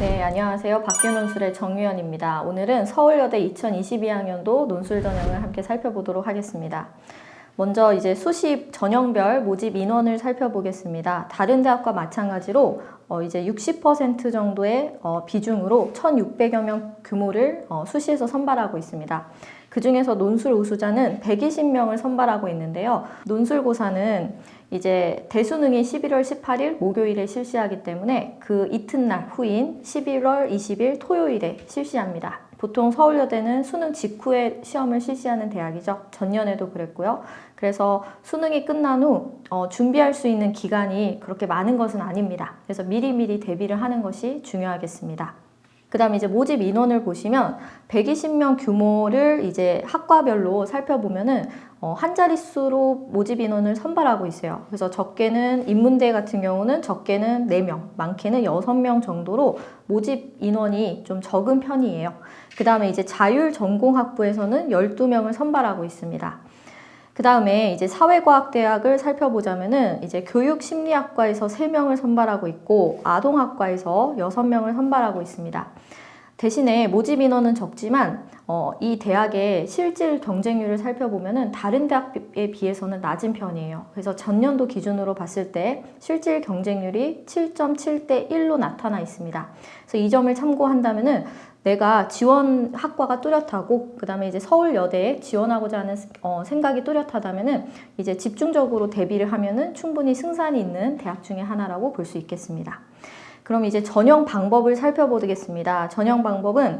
네, 안녕하세요. 박규논술의 정유연입니다. 오늘은 서울여대 2022학년도 논술 전형을 함께 살펴보도록 하겠습니다. 먼저 이제 수시 전형별 모집 인원을 살펴보겠습니다. 다른 대학과 마찬가지로 이제 60% 정도의 비중으로 1,600여 명 규모를 수시에서 선발하고 있습니다. 그 중에서 논술 우수자는 120명을 선발하고 있는데요. 논술고사는 이제 대수능이 11월 18일 목요일에 실시하기 때문에 그 이튿날 후인 11월 20일 토요일에 실시합니다. 보통 서울여대는 수능 직후에 시험을 실시하는 대학이죠. 전년에도 그랬고요. 그래서 수능이 끝난 후 준비할 수 있는 기간이 그렇게 많은 것은 아닙니다. 그래서 미리미리 대비를 하는 것이 중요하겠습니다. 그 다음에 이제 모집 인원을 보시면 120명 규모를 이제 학과별로 살펴보면은 한 자릿수로 모집 인원을 선발하고 있어요. 그래서 적게는 인문대 같은 경우는 적게는 4명, 많게는 6명 정도로 모집 인원이 좀 적은 편이에요. 그 다음에 이제 자율전공학부에서는 12명을 선발하고 있습니다. 그 다음에 이제 사회과학대학을 살펴보자면은 이제 교육심리학과에서 3명을 선발하고 있고 아동학과에서 6명을 선발하고 있습니다. 대신에 모집 인원은 적지만 이 대학의 실질 경쟁률을 살펴보면은 다른 대학에 비해서는 낮은 편이에요. 그래서 전년도 기준으로 봤을 때 실질 경쟁률이 7.7대 1로 나타나 있습니다. 그래서 이 점을 참고한다면은 내가 지원 학과가 뚜렷하고 그 다음에 이제 서울여대에 지원하고자 하는 생각이 뚜렷하다면은 이제 집중적으로 대비를 하면은 충분히 승산이 있는 대학 중에 하나라고 볼 수 있겠습니다. 그럼 이제 전형 방법을 살펴보겠습니다. 전형 방법은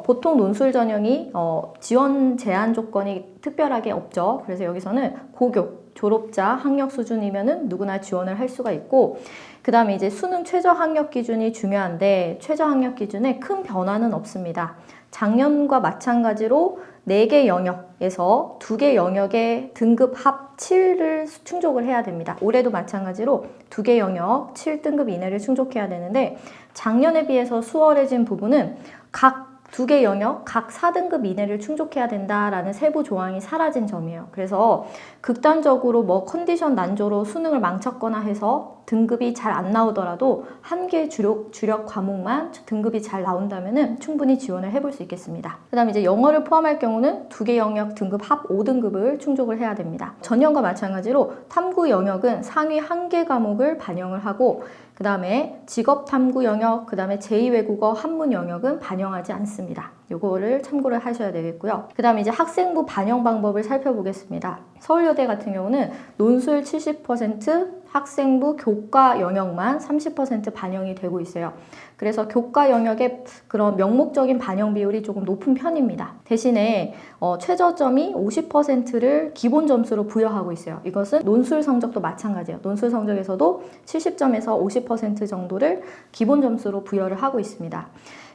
보통 논술 전형이 지원 제한 조건이 특별하게 없죠. 그래서 여기서는 고교, 졸업자 학력 수준이면은 누구나 지원을 할 수가 있고 그 다음에 이제 수능 최저 학력 기준이 중요한데 최저 학력 기준에 큰 변화는 없습니다. 작년과 마찬가지로 4개 영역에서 2개 영역의 등급 합 7을 충족을 해야 됩니다. 올해도 마찬가지로 2개 영역 7등급 이내를 충족해야 되는데 작년에 비해서 수월해진 부분은 각 2개 영역 각 4등급 이내를 충족해야 된다라는 세부 조항이 사라진 점이에요. 그래서 극단적으로 뭐 컨디션 난조로 수능을 망쳤거나 해서 등급이 잘 안 나오더라도 한 개 주력 과목만 등급이 잘 나온다면 충분히 지원을 해볼 수 있겠습니다. 그 다음에 이제 영어를 포함할 경우는 2개 영역 등급 합 5등급을 충족을 해야 됩니다. 전년과 마찬가지로 탐구 영역은 상위 1개 과목을 반영을 하고 그 다음에 직업탐구 영역, 그 다음에 제2외국어 한문 영역은 반영하지 않습니다. 요거를 참고를 하셔야 되겠고요. 그 다음에 이제 학생부 반영 방법을 살펴보겠습니다. 서울여대 같은 경우는 논술 70%, 학생부 교과 영역만 30% 반영이 되고 있어요. 그래서 교과 영역의 그런 명목적인 반영 비율이 조금 높은 편입니다. 대신에 최저점이 50%를 기본 점수로 부여하고 있어요. 이것은 논술 성적도 마찬가지예요. 논술 성적에서도 70점에서 50% 정도를 기본 점수로 부여를 하고 있습니다.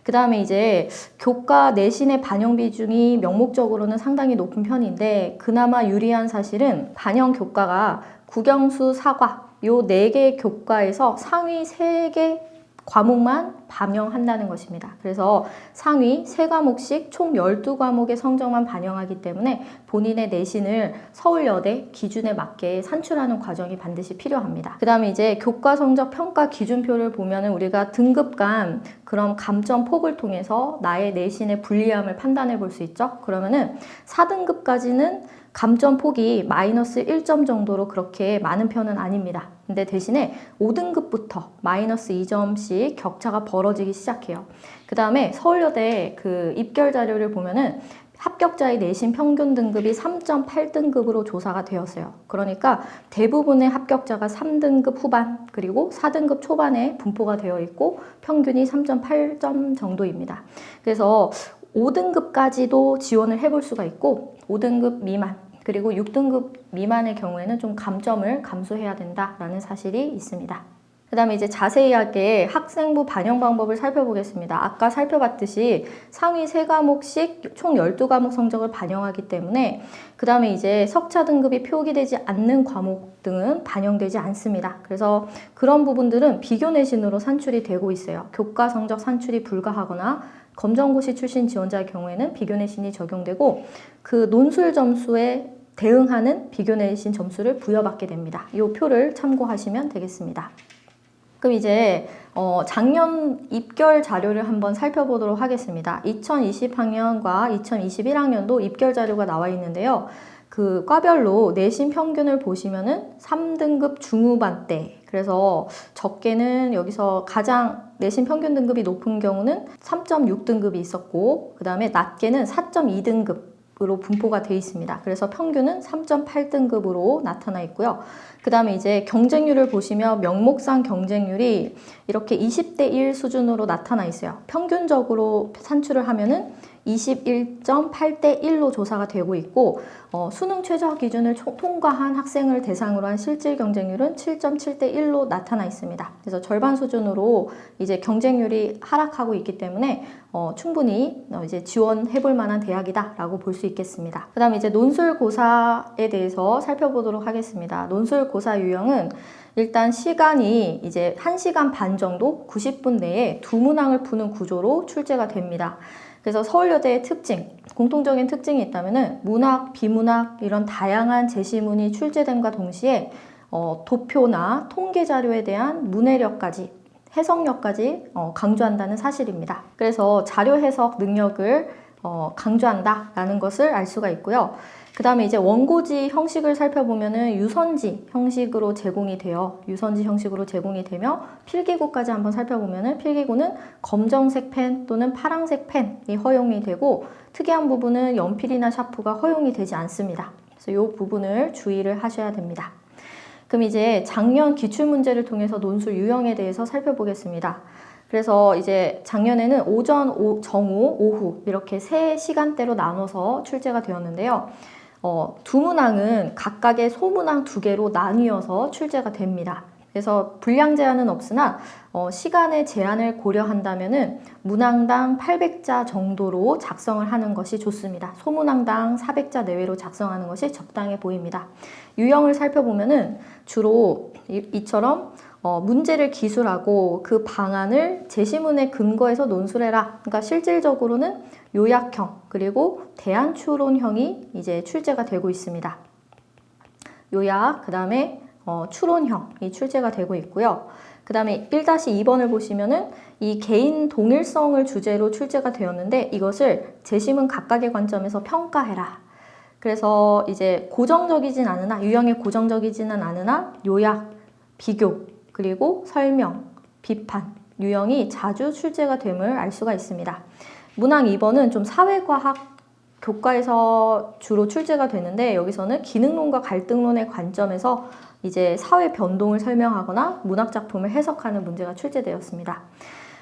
그 다음에 이제 교과 내신의 반영 비중이 명목적으로는 상당히 높은 편인데 그나마 유리한 사실은 반영 교과가 국영수, 사과 요 4개 교과에서 상위 3개 과목만 반영한다는 것입니다. 그래서 상위 3과목씩 총 12과목의 성적만 반영하기 때문에 본인의 내신을 서울여대 기준에 맞게 산출하는 과정이 반드시 필요합니다. 그 다음에 이제 교과 성적 평가 기준표를 보면은 우리가 등급 간 그런 감점 폭을 통해서 나의 내신의 불리함을 판단해 볼 수 있죠. 그러면은 4등급까지는 감점 폭이 마이너스 1점 정도로 그렇게 많은 편은 아닙니다. 근데 대신에 5등급부터 마이너스 2점씩 격차가 벌어지기 시작해요. 그 다음에 서울여대 그 입결 자료를 보면은 합격자의 내신 평균 등급이 3.8등급으로 조사가 되었어요. 그러니까 대부분의 합격자가 3등급 후반 그리고 4등급 초반에 분포가 되어 있고 평균이 3.8점 정도입니다. 그래서 5등급까지도 지원을 해볼 수가 있고 5등급 미만 그리고 6등급 미만의 경우에는 좀 감점을 감수해야 된다라는 사실이 있습니다. 그 다음에 이제 자세하게 학생부 반영 방법을 살펴보겠습니다. 아까 살펴봤듯이 상위 3과목씩 총 12과목 성적을 반영하기 때문에 그 다음에 이제 석차 등급이 표기되지 않는 과목 등은 반영되지 않습니다. 그래서 그런 부분들은 비교 내신으로 산출이 되고 있어요. 교과 성적 산출이 불가하거나 검정고시 출신 지원자의 경우에는 비교 내신이 적용되고 그 논술 점수에 대응하는 비교 내신 점수를 부여받게 됩니다. 이 표를 참고하시면 되겠습니다. 그럼 이제 작년 입결 자료를 한번 살펴보도록 하겠습니다. 2020학년과 2021학년도 입결 자료가 나와 있는데요. 그 과별로 내신 평균을 보시면은 3등급 중후반대. 그래서 적게는 여기서 가장 내신 평균 등급이 높은 경우는 3.6등급이 있었고, 그 다음에 낮게는 4.2등급으로 분포가 되어 있습니다. 그래서 평균은 3.8등급으로 나타나 있고요. 그 다음에 이제 경쟁률을 보시면 명목상 경쟁률이 이렇게 20대 1 수준으로 나타나 있어요. 평균적으로 산출을 하면은 21.8대 1로 조사가 되고 있고, 수능 최저 기준을 통과한 학생을 대상으로 한 실질 경쟁률은 7.7대 1로 나타나 있습니다. 그래서 절반 수준으로 이제 경쟁률이 하락하고 있기 때문에 충분히 이제 지원해 볼 만한 대학이다라고 볼 수 있겠습니다. 그 다음에 이제 논술고사에 대해서 살펴보도록 하겠습니다. 논술고사 유형은 일단 시간이 이제 1시간 반 정도 90분 내에 두 문항을 푸는 구조로 출제가 됩니다. 그래서 서울여대의 특징, 공통적인 특징이 있다면은 문학, 비문학 이런 다양한 제시문이 출제됨과 동시에 도표나 통계 자료에 대한 문해력까지, 해석력까지 강조한다는 사실입니다. 그래서 자료 해석 능력을 강조한다라는 것을 알 수가 있고요. 그 다음에 이제 원고지 형식을 살펴보면은 유선지 형식으로 제공이 되며 필기구까지 한번 살펴보면은 필기구는 검정색 펜 또는 파란색 펜이 허용이 되고, 특이한 부분은 연필이나 샤프가 허용이 되지 않습니다. 그래서 이 부분을 주의를 하셔야 됩니다. 그럼 이제 작년 기출문제를 통해서 논술 유형에 대해서 살펴보겠습니다. 그래서 이제 작년에는 오전, 정오, 오후 이렇게 세 시간대로 나눠서 출제가 되었는데요. 두 문항은 각각의 소문항 2개로 나뉘어서 출제가 됩니다. 그래서 분량 제한은 없으나 시간의 제한을 고려한다면은 문항당 800자 정도로 작성을 하는 것이 좋습니다. 소문항당 400자 내외로 작성하는 것이 적당해 보입니다. 유형을 살펴보면은 주로 이처럼 문제를 기술하고 그 방안을 제시문에 근거해서 논술해라. 그러니까 실질적으로는 요약형 그리고 대안추론형이 이제 출제가 되고 있습니다. 요약, 그 다음에 추론형이 출제가 되고 있고요. 그 다음에 1-2번을 보시면은 이 개인 동일성을 주제로 출제가 되었는데, 이것을 제시문 각각의 관점에서 평가해라. 그래서 이제 고정적이진 않으나, 유형이 고정적이지는 않으나 요약, 비교, 그리고 설명, 비판, 유형이 자주 출제가 됨을 알 수가 있습니다. 문항 2번은 좀 사회과학 교과에서 주로 출제가 되는데, 여기서는 기능론과 갈등론의 관점에서 이제 사회 변동을 설명하거나 문학작품을 해석하는 문제가 출제되었습니다.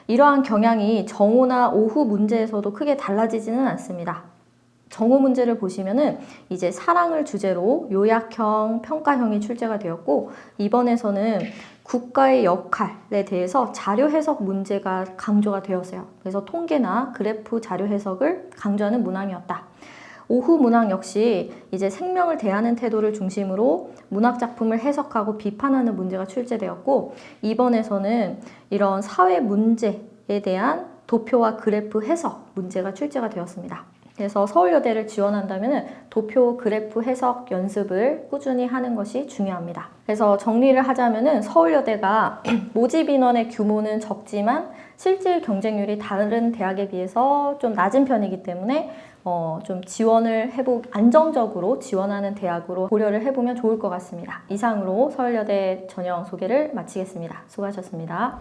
이러한 경향이 정오나 오후 문제에서도 크게 달라지지는 않습니다. 정오 문제를 보시면은 이제 사랑을 주제로 요약형, 평가형이 출제가 되었고, 이번에서는 국가의 역할에 대해서 자료 해석 문제가 강조가 되었어요. 그래서 통계나 그래프 자료 해석을 강조하는 문항이었다. 오후 문항 역시 이제 생명을 대하는 태도를 중심으로 문학 작품을 해석하고 비판하는 문제가 출제되었고, 이번에서는 이런 사회 문제에 대한 도표와 그래프 해석 문제가 출제가 되었습니다. 그래서 서울여대를 지원한다면 도표, 그래프 해석 연습을 꾸준히 하는 것이 중요합니다. 그래서 정리를 하자면 서울여대가 모집 인원의 규모는 적지만 실질 경쟁률이 다른 대학에 비해서 좀 낮은 편이기 때문에 좀 안정적으로 지원하는 대학으로 고려를 해보면 좋을 것 같습니다. 이상으로 서울여대 전형 소개를 마치겠습니다. 수고하셨습니다.